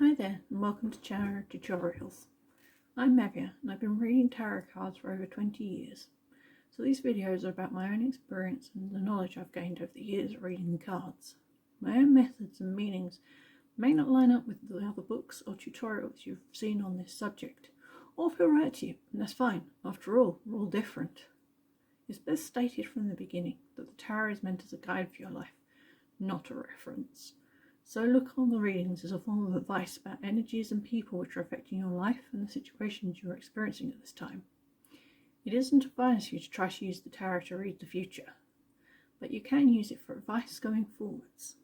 Hi there and welcome to Tarot Tutorials. I'm Mavia and I've been reading tarot cards for over 20 years. So these videos are about my own experience and the knowledge I've gained over the years reading the cards. My own methods and meanings may not line up with the other books or tutorials you've seen on this subject, or feel right to you, and that's fine. After all, we're all different. It's best stated from the beginning that the tarot is meant as a guide for your life, not a reference. So look on the readings as a form of advice about energies and people which are affecting your life and the situations you're experiencing at this time. It isn't advice for you to try to use the tarot to read the future, but you can use it for advice going forwards.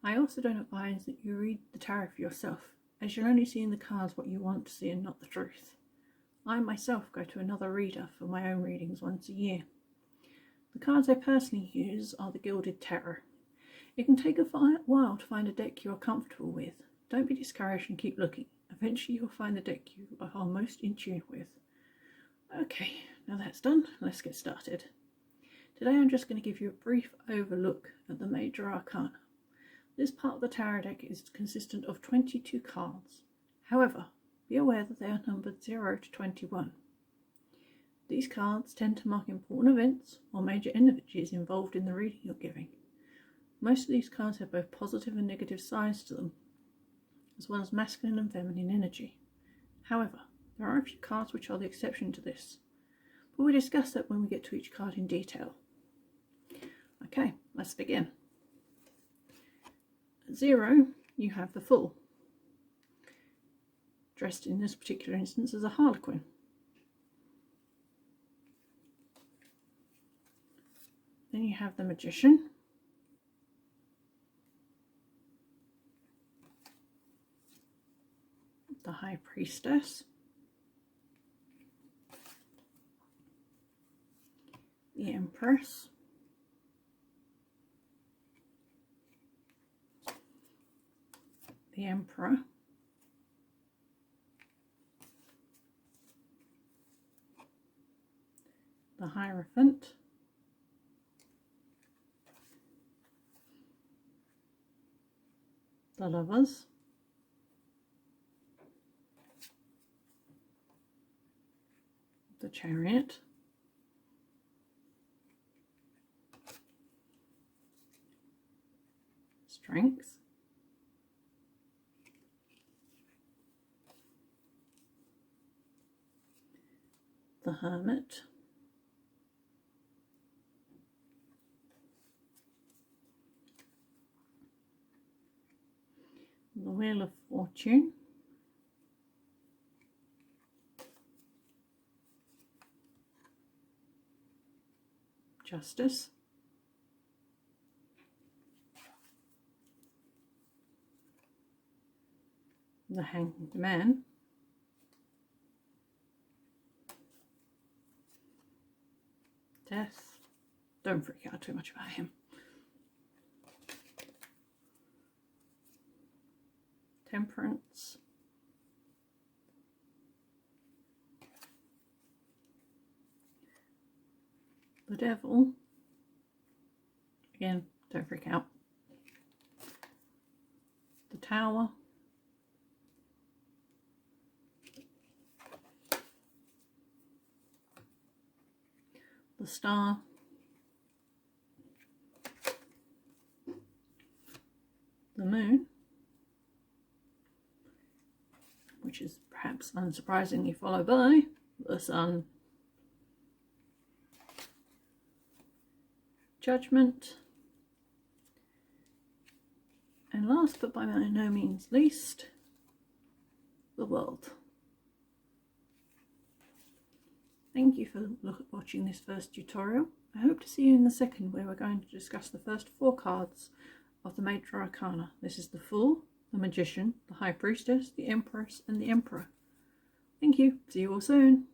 I also don't advise that you read the tarot for yourself, as you'll only see in the cards what you want to see and not the truth. I myself go to another reader for my own readings once a year. The cards I personally use are the Gilded Tarot. It can take a while to find a deck you are comfortable with. Don't be discouraged and keep looking. Eventually you'll find the deck you are most in tune with. Okay, now that's done, let's get started. Today I'm just going to give you a brief overlook at the Major Arcana. This part of the tarot deck is consistent of 22 cards. However, be aware that they are numbered 0 to 21. These cards tend to mark important events or major energies involved in the reading you're giving. Most of these cards have both positive and negative sides to them, as well as masculine and feminine energy. However, there are a few cards which are the exception to this, but we'll discuss that when we get to each card in detail. Okay, let's begin. At 0, you have the Fool, dressed in this particular instance as a harlequin. Then you have the Magician, the High Priestess, the Empress, the Emperor, the Hierophant, the Lovers, the Chariot, Strength, the Hermit, the Wheel of Fortune, Justice, the Hanged Man, Death. Don't freak out too much about him. Temperance, the Devil. Again, don't freak out. The Tower, the Star, the Moon, which is perhaps unsurprisingly followed by the Sun, Judgment, and last but by no means least, the World. Thank you for watching this first tutorial. I hope to see you in the second, where we're going to discuss the first 4 cards of the Major Arcana. This is the Fool, the Magician, the High Priestess, the Empress, and the Emperor. Thank you. See you all soon.